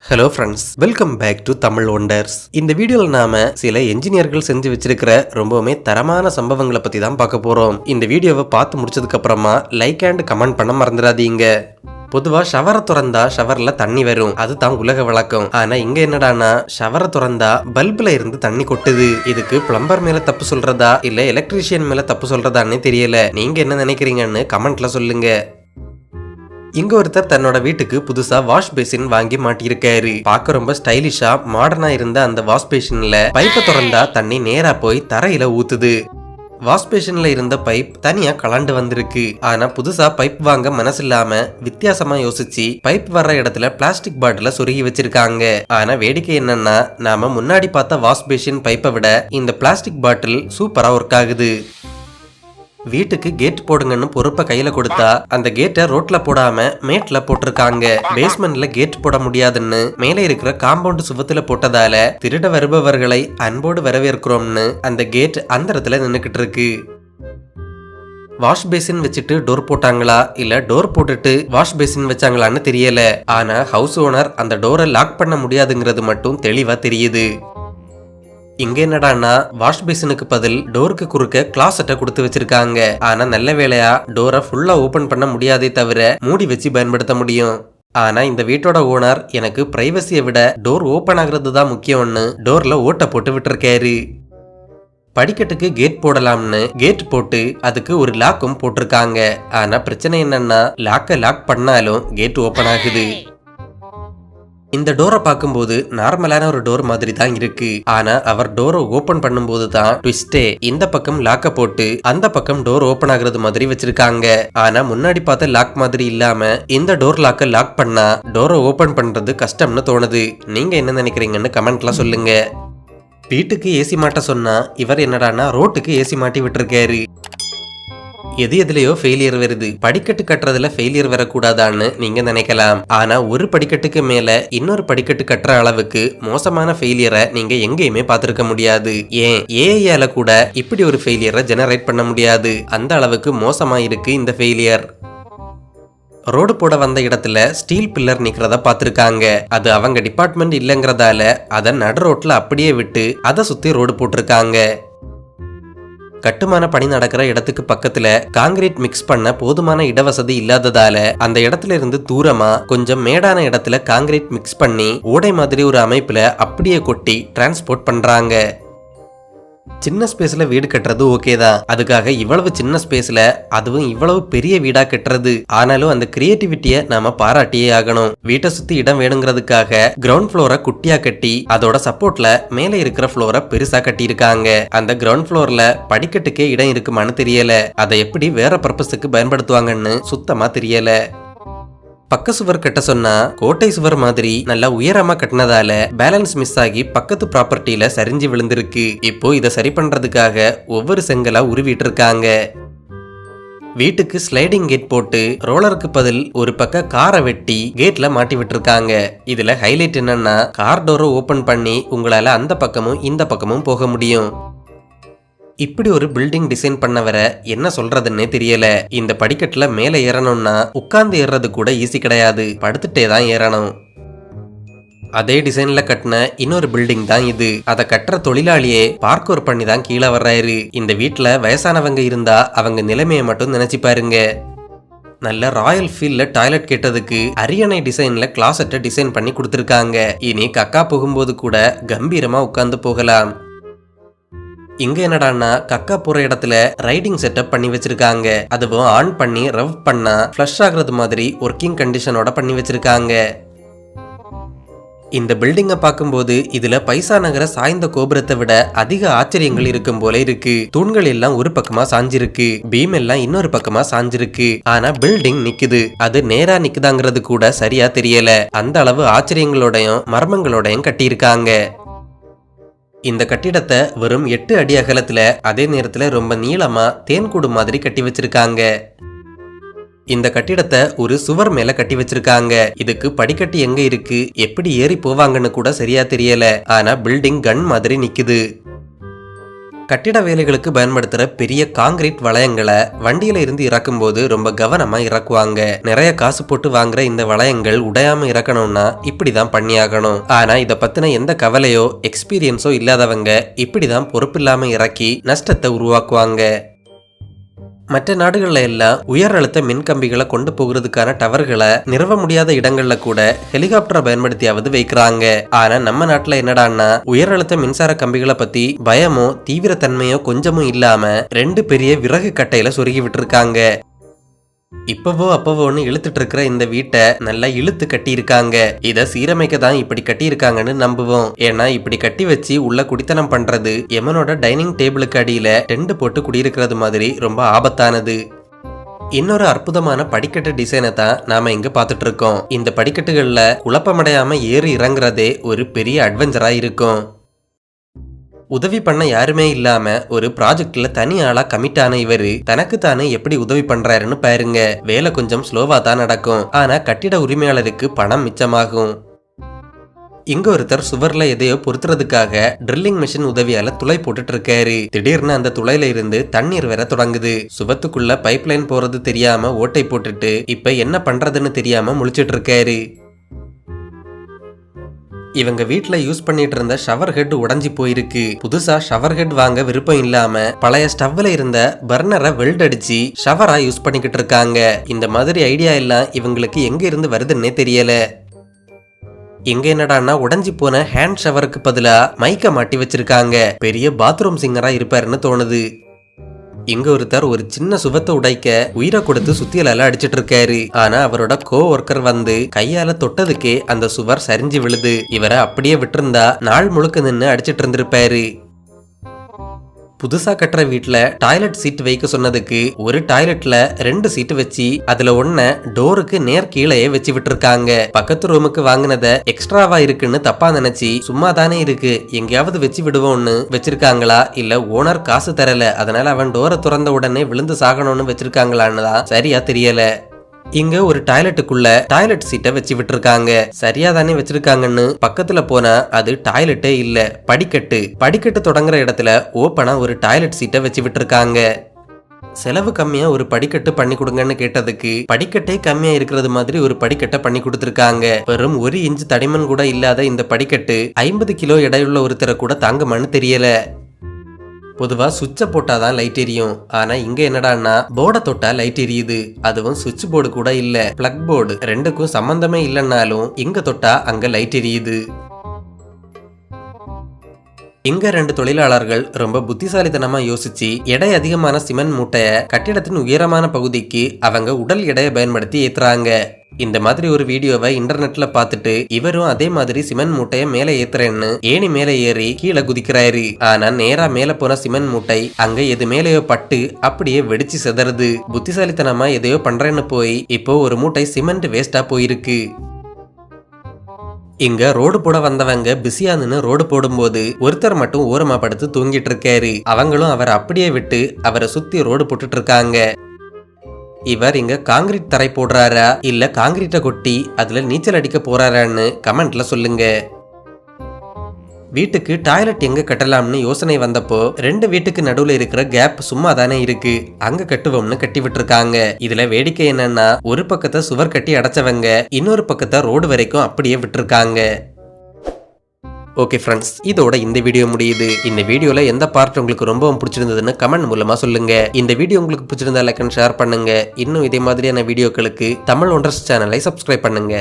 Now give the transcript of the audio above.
Hello friends, welcome back to Tamil wonders. இந்த வீடியோவில் நாம சில என்ஜினியர்கள் செஞ்சு வச்சிருக்கிற ரொம்பவுமே தரமான சம்பவங்களை பத்தி தான் பார்க்க போறோம். இந்த வீடியோவை பார்த்து முடிச்சதுக்கு அப்புறமா லைக் அண்ட் கமெண்ட் பண்ண மறந்துடாதீங்க. பொதுவா ஷவரை திறந்தா ஷவர்ல தண்ணி வரும், அதுதான் உலக வழக்கம். ஆனா இங்க என்னடானா ஷவரை திறந்தா பல்புல இருந்து தண்ணி கொட்டுது. இதுக்கு பிளம்பர் மேல தப்பு சொல்றதா இல்ல எலக்ட்ரீஷியன் மேல தப்பு சொல்றதான்னு தெரியல. நீங்க என்ன நினைக்கிறீங்கன்னு கமெண்ட்ல சொல்லுங்க. இங்க ஒருத்தர் தன்னோட வீட்டுக்கு புதுசா வாஷ் பேசின் வாங்கி மாட்டியிருக்காரு. பார்க்க ரொம்ப ஸ்டைலிஷா மாடர்னா இருந்த அந்த வாஷ் பேசின்ல பைப்பை திறந்தா தண்ணி நேரா போய் தரையில ஊத்துது. வாஷ் பேஷன்ல இருந்த பைப் தனியா கலண்டு வந்திருக்கு. ஆனா புதுசா பைப் வாங்க மனசு இல்லாம வித்தியாசமா யோசிச்சு பைப் வர்ற இடத்துல பிளாஸ்டிக் பாட்டில சொருகி வச்சிருக்காங்க. ஆனா வேடிக்கை என்னன்னா, நாம முன்னாடி பார்த்த வாஷ் பேஷன் பைப்பை விட இந்த பிளாஸ்டிக் பாட்டில் சூப்பரா ஒர்க் ஆகுது. வீட்டுக்கு கேட் போடுங்கன்னு பொறுப்பை கையில கொடுத்தா அந்த கேட்டை ரோட்ல போடாம மேட்ல போட்டிருக்காங்க. பேஸ்மெண்ட்ல கேட் போட முடியாதுன்னு மேலே இருக்கிற காம்பவுண்ட் சுவத்துல போட்டதால திருட வருபவர்களை அன்போடு வரவேற்கிறோம்னு அந்த கேட் அந்த இடத்துல நின்னுக்கிட்டு இருக்கு. வாஷ் பேசின் வச்சுட்டு டோர் போட்டாங்களா இல்ல டோர் போட்டுட்டு வாஷ் பேசின் வச்சாங்களான்னு தெரியல. ஆனா ஹவுஸ் ஓனர் அந்த டோரை லாக் பண்ண முடியாதுங்கிறது மட்டும் தெளிவா தெரியுது. இங்க என்னடானா வாஷ் பேசினுக்கு பதில் டோருக்கு குறுக்க கிளாசெட்டை கொடுத்து வச்சிருக்காங்க. ஆனா நல்ல வேளையா டோரை ஃபுல்லா ஓபன் பண்ண முடியாதே தவிர மூடி வச்சு பயன்படுத்த முடியும். ஆனா இந்த வீட்டோட ஓனர் எனக்கு பிரைவசியை விட டோர் ஓபன் ஆகுறது தான் முக்கியம்னு டோர்ல ஓட்டை போட்டு விட்டுருக்காரு. படிக்கட்டுக்கு கேட் போடலாம்னு கேட் போட்டு அதுக்கு ஒரு லாக்கும் போட்டிருக்காங்க. ஆனா பிரச்சனை என்னன்னா லாக் பண்ணாலும் கேட் ஓபன் ஆகுது. இந்த டோரை பார்க்கும்போது நார்மலான ஒரு டோர் மாதிரி தான் இருக்கு. ஆனா அவர் டோரை ஓபன் பண்ணும்போது தான் ட்விஸ்டே. இந்த பக்கம் லாக்க போட்டு அந்த பக்கம் டோர் ஓபன் ஆகுறது மாதிரி வச்சிருக்காங்க. ஆனா முன்னாடி பார்த்த லாக் மாதிரி இல்லாம இந்த டோர் லாக்க லாக் பண்ணா டோரை ஓபன் பண்றது கஷ்டம்னு தோணுது. நீங்க என்ன நினைக்கிறீங்கன்னு கமெண்ட்ல சொல்லுங்க. வீட்டுக்கு ஏசி மாட்ட சொன்னா இவர் என்னடானா ரோட்டுக்கு ஏசி மாட்டி விட்டுருக்காரு. எதுலயோ ஃபெயிலியர் வருது. படிக்கட்டு கட்டுறதுல ஃபெயிலியர் வரக்கூடாதான்னு நீங்க நினைக்கலாம். ஆனா ஒரு படிக்கட்டுக்கு மேல இன்னொரு படிக்கட்டு கட்டுற அளவுக்கு மோசமான ஃபெயிலியரை நீங்க எங்கேயுமே பார்த்திருக்க முடியாது. ஏன் ஏஐயால கூட இப்படி ஒரு ஃபெயிலியரை ஜெனரேட் பண்ண முடியாது. அந்த அளவுக்கு மோசமா இருக்கு இந்த ஃபெயிலியர். ரோடு போட வந்த இடத்துல ஸ்டீல் பில்லர் நிக்கிறத பாத்திருக்காங்க. அது அவங்க டிபார்ட்மெண்ட் இல்லங்கிறதால அதை நடு ரோட்ல அப்படியே விட்டு அதை சுத்தி ரோடு போட்டிருக்காங்க. கட்டுமான பணி நடக்கிற இடத்துக்கு பக்கத்துல காங்கிரீட் மிக்ஸ் பண்ண போதுமான இடவசதி இல்லாததால அந்த இடத்துல இருந்து தூரமா கொஞ்சம் மேடான இடத்துல காங்கிரீட் மிக்ஸ் பண்ணி ஓடை மாதிரி ஒரு அமைப்புல அப்படியே கொட்டி டிரான்ஸ்போர்ட் பண்றாங்க. சின்ன ஸ்பேஸ்ல வீடு கட்டுறது ஓகே தான். அதுக்காக இவ்வளவு சின்ன ஸ்பேஸ்ல அதுவும் இவ்வளவு பெரிய வீடா கட்டுறது. ஆனாலும் அந்த கிரியேட்டிவிட்டியை நாம பாராட்டியே ஆகணும். வீட்டை சுத்தி இடம் வேணுங்கிறதுக்காக கிரவுண்ட் ஃப்ளோரை குட்டியா கட்டி அதோட சப்போர்ட்ல மேல இருக்கிற ஃப்ளோரை பெருசா கட்டி இருக்காங்க. அந்த கிரவுண்ட் ஃப்ளோர்ல படிக்கட்டுக்கே இடம் இருக்குமான்னு தெரியல. அதை எப்படி வேற பர்பஸுக்கு பயன்படுத்துவாங்கன்னு சுத்தமா தெரியல. பக்க சுவர் கட்ட சொன்னா கோட்டை சுவர் மாதிரி நல்லா உயரமா கட்டினதால பேலன்ஸ் மிஸ் ஆகி பக்கத்து ப்ராப்பர்ட்டியில சரிஞ்சு விழுந்திருக்கு. இப்போ இதை சரி பண்றதுக்காக ஒவ்வொரு செங்கலா உருவிட்டு இருக்காங்க. வீட்டுக்கு ஸ்லைடிங் கேட் போட்டு ரோலருக்கு பதில் ஒரு பக்க காரை வெட்டி கேட்ல மாட்டி விட்டுருக்காங்க. இதுல ஹைலைட் என்னன்னா கார் டோரை ஓபன் பண்ணி உங்களால அந்த பக்கமும் இந்த பக்கமும் போக முடியும். இப்படி ஒரு பில்டிங் டிசைன் பண்ணவரை என்ன சொல்றதுன்னே தெரியல. இந்த படிக்கட்டுல மேல ஏறணும்னா உட்கார்ந்து ஏறது கூட ஈஸி கிடையாது, படுத்துட்டே தான் ஏறணும். அதே டிசைன்ல கட்டின இன்னொரு பில்டிங் தான் இது. அதை கட்டுற தொழிலாளியே பார்க்கோர் பண்ணி தான் கீழே வர்றாரு. இந்த வீட்டுல வயசானவங்க இருந்தா அவங்க நிலைமையை மட்டும் நினைச்சு பாருங்க. நல்ல ராயல் ஃபீல்ட்ல டாய்லெட் கேட்டதுக்கு அரியணை டிசைன்ல கிளாசெட்டை டிசைன் பண்ணி கொடுத்துருக்காங்க. இனி கக்கா போகும்போது கூட கம்பீரமா உட்கார்ந்து போகலாம். இங்க என்னடான்னா கக்கா போற இடத்துல ரைடிங் செட்டப் பண்ணி வச்சிருக்காங்க. அதுவும் ஆன் பண்ணி ரவ் பண்ணா ஃப்ளஷ் ஆகுறது மாதிரி ஒர்க்கிங் கண்டிஷனோட பண்ணி வச்சிருக்காங்க. இந்த பில்டிங்கை பார்க்கும்போது இதுல பைசா நகர சாய்ந்த கோபுரத்தை விட அதிக ஆச்சரியங்கள் இருக்கும் போல இருக்கு. தூண்கள் எல்லாம் ஒரு பக்கமா சாஞ்சிருக்கு, பீம் எல்லாம் இன்னொரு பக்கமா சாஞ்சிருக்கு. ஆனா பில்டிங் நிக்குது. அது நேரா நிக்குதாங்கிறது கூட சரியா தெரியல. அந்த அளவு ஆச்சரியங்களோடையும் மர்மங்களோடையும் கட்டியிருக்காங்க. இந்த கட்டிடத்தை வெறும் 8 அடி அகலத்துல அதே நேரத்துல ரொம்ப நீளமா தேன்கூடு மாதிரி கட்டி வச்சிருக்காங்க. இந்த கட்டிடத்தை ஒரு சுவர் மேல கட்டி வச்சிருக்காங்க. இதுக்கு படிக்கட்டு எங்க இருக்கு, எப்படி ஏறி போவாங்கன்னு கூட சரியா தெரியல. ஆனா பில்டிங் கன் மாதிரி நிக்குது. கட்டிட வேலைகளுக்கு பயன்படுத்துற பெரிய காங்கிரீட் வளையங்களை வண்டியில இருந்து இறக்கும் போது ரொம்ப கவனமா இறக்குவாங்க. நிறைய காசு போட்டு வாங்குற இந்த வளையங்கள் உடையாம இறக்கணும்னா இப்படிதான் பண்ணியாகணும். ஆனா இத பத்தின எந்த கவலையோ எக்ஸ்பீரியன்ஸோ இல்லாதவங்க இப்படிதான் பொறுப்பில்லாம இறக்கி நஷ்டத்தை உருவாக்குவாங்க. மற்ற நாடுகள்ல எல்லாம் உயர் அழுத்த மின்கம்பிகளை கொண்டு போகிறதுக்கான டவர்களை நிறுவ முடியாத இடங்கள்ல கூட ஹெலிகாப்டரை பயன்படுத்தியாவது வைக்கிறாங்க. ஆனா நம்ம நாட்டுல என்னடான்னா உயர் அழுத்த மின்சார கம்பிகளை பத்தி பயமோ தீவிரத்தன்மையோ கொஞ்சமும் இல்லாம 2 பெரிய விறகு கட்டையில சொருகி விட்டுருக்காங்க. இப்பவோ அப்பவோன்னு இழுத்துட்டு இருக்கிற இந்த வீட்டை நல்லா இழுத்து கட்டி இருக்காங்க. இத சீரமைக்க தான் இப்படி கட்டி இருக்காங்கன்னு நம்புவோம். ஏன்னா இப்படி கட்டி வச்சு உள்ள குடித்தனம் பண்றது எமனோட டைனிங் டேபிளுக்கு அடியில டென்ட் போட்டு குடியிருக்கிறது மாதிரி ரொம்ப ஆபத்தானது. இன்னொரு அற்புதமான படிக்கட்டு டிசைனை தான் நாம இங்க பாத்துட்டு இருக்கோம். இந்த படிக்கட்டுகள்ல குழப்பமடையாம ஏறி இறங்குறதே ஒரு பெரிய அட்வென்ச்சரா இருக்கும். உதவி பண்ண யாருமே இல்லாம ஒரு ப்ராஜெக்ட்ல தனி ஆளா கமிட் ஆன இவரு தனக்கு தானே எப்படி உதவி பண்றாருன்னு பாருங்க. வேலை கொஞ்சம் ஸ்லோவா தான் நடக்கும். ஆனா கட்டிட உரிமையாளருக்கு பணம் மிச்சமாகும். இங்க ஒருத்தர் சுவர்ல எதையோ பொருத்துறதுக்காக ட்ரில்லிங் மிஷின் உதவியால துளை போட்டுட்டு இருக்காரு. திடீர்னு அந்த துளையில இருந்து தண்ணீர் வர தொடங்குது. சுவத்துக்குள்ள பைப் லைன் போறது தெரியாம ஓட்டை போட்டுட்டு இப்ப என்ன பண்றதுன்னு தெரியாம முழிச்சிட்டு இருக்காரு. இவங்க வீட்டுல யூஸ் பண்ணிட்டு இருந்த ஷவர் ஹெட் உடைஞ்சி போயிருக்கு. புதுசா ஷவர் ஹெட் வாங்க விருப்பம் இல்லாம பழைய ஸ்டவ்ல இருந்த பர்னரை வெல்ட் அடிச்சு ஷவரா யூஸ் பண்ணிக்கிட்டு இருக்காங்க. இந்த மாதிரி ஐடியா எல்லாம் இவங்களுக்கு எங்க இருந்து வருதுன்னே தெரியல. இங்க என்னடான்னா உடைஞ்சி போன ஹேண்ட் ஷவருக்கு பதிலா மைக்க மாட்டி வச்சிருக்காங்க. பெரிய பாத்ரூம் சிங்கரா இருப்பாருன்னு தோணுது. இங்க ஒருத்தர் ஒரு சின்ன சுவத்தை உடைக்க உயிரை கொடுத்து சுத்தியலால அடிச்சிட்டு இருக்காரு. ஆனா அவரோட கோ ஒர்க்கர் வந்து கையால தொட்டதுக்கே அந்த சுவர் சரிஞ்சு விழுது. இவரை அப்படியே விட்டுருந்தா நாள் முழுக்க நின்று அடிச்சிட்டு இருந்திருப்பாரு. புதுசா கட்டுற வீட்டுல டாய்லெட் சீட் வைக்க சொன்னதுக்கு ஒரு டாய்லெட்ல 2 சீட்டு வச்சு அதுல ஒன்ன டோருக்கு நேர் கீழே வச்சு விட்டுருக்காங்க. பக்கத்து ரூமுக்கு வாங்கினத எக்ஸ்ட்ராவா இருக்குன்னு தப்பா நினைச்சு சும்மா தானே இருக்கு எங்கேயாவது வச்சு விடுவோம்னு வச்சிருக்காங்களா இல்ல ஓனர் காசு தரல அதனால அவன் டோரை திறந்த உடனே விழுந்து சாகணும்னு வச்சிருக்காங்களான்னு தான் சரியா தெரியல. இங்க ஒரு டாய்லெட்டுக்குள்ள டாய்லெட் சீட்டை வச்சு விட்டுருக்காங்க. சரியா தானே வச்சிருக்காங்கன்னு பக்கத்துல போனா அது டாய்லெட்டே இல்ல, படிக்கட்டு தொடங்குற இடத்துல ஓப்பனா ஒரு டாய்லெட் சீட்டை வச்சு விட்டுருக்காங்க. செலவு கம்மியா ஒரு படிக்கட்டு பண்ணி கொடுங்கன்னு கேட்டதுக்கு படிக்கட்டே கம்மியா இருக்கிறது மாதிரி ஒரு படிக்கட்டை பண்ணி கொடுத்துருக்காங்க. வெறும் 1 இன்ச் தடிமன் கூட இல்லாத இந்த படிக்கட்டு 50 கிலோ எடையுள்ள ஒருத்தரை கூட தாங்குமான்னு தெரியல. பொதுவா சுவிட்சை போட்டாதான் லைட் எரியும். ஆனா இங்க என்னடான்னா போர்டை தொட்டா லைட் எரியுது. அதுவும் சுவிட்ச் போர்டு கூட இல்ல, பிளக் போர்டு. ரெண்டுக்கும் சம்பந்தமே இல்லைன்னாலும் இங்க தொட்டா அங்க லைட் எரியுது. இங்க 2 தொழிலாளர்கள் ரொம்ப புத்திசாலித்தனமா யோசிச்சு எடை அதிகமான சிமெண்ட் மூட்டைய கட்டிடத்தின் உயரமான பகுதிக்கு அவங்க உடல் எடையை பயன்படுத்தி ஏத்துறாங்க. இந்த மாதிரி ஒரு வீடியோவை இன்டர்நெட்ல பார்த்துட்டு இவரும் அதே மாதிரி சிமெண்ட் மூட்டைய மேல ஏத்துறேன்னு ஏணி மேல ஏறி கீழே குதிக்கிறாரு. ஆனா நேரா மேல போன சிமெண்ட் மூட்டை அங்க எது மேலேயோ பட்டு அப்படியே வெடிச்சு செதறுது. புத்திசாலித்தனமா எதையோ பண்றேன்னு போய் இப்போ ஒரு மூட்டை சிமெண்ட் வேஸ்டா போயிருக்கு. இங்க ரோடு போட வந்தவங்க பிஸியா நின்னு ரோடு போடும்போது ஒருத்தர் மட்டும் ஓரமா படுத்து தூங்கிட்டு இருக்காரு. அவங்களும் அவரை அப்படியே விட்டு அவரை சுத்தி ரோடு போட்டுட்டு இருக்காங்க. இவர் இங்க காங்கிரீட் தரை போடுறாரா இல்ல காங்கிரீட்டை கொட்டி அதுல நீச்சல் அடிக்க போறாரான்னு கமெண்ட்ல சொல்லுங்க. வீட்டுக்கு டாய்லெட் எங்க கட்டலாம்னு யோசனை வந்தப்போ 2 வீட்டுக்கு நடுவுல இருக்கிற கேப் சும்மா தானே இருக்கு, அங்க கட்டுவோம்னு கட்டி விட்டுருக்காங்க. இதுல வேடிக்கை என்னன்னா ஒரு பக்கத்தை சுவர் கட்டி அடைச்சவங்க இன்னொரு பக்கத்தை ரோடு வரைக்கும் அப்படியே விட்டுருக்காங்க. ஓகே ஃப்ரெண்ட்ஸ், இதோட இந்த வீடியோ முடியுது. இந்த வீடியோல எந்த பார்ட் உங்களுக்கு ரொம்பவும் பிடிச்சிருந்ததுன்னு கமெண்ட் மூலமா சொல்லுங்க. இந்த வீடியோ உங்களுக்கு பிடிச்சிருந்தா லைக் அண்ட் ஷேர் பண்ணுங்க. இன்னும் இதே மாதிரியான வீடியோக்களுக்கு தமிழ் ஒண்டர்ஸ் சேனலை சப்ஸ்கிரைப் பண்ணுங்க.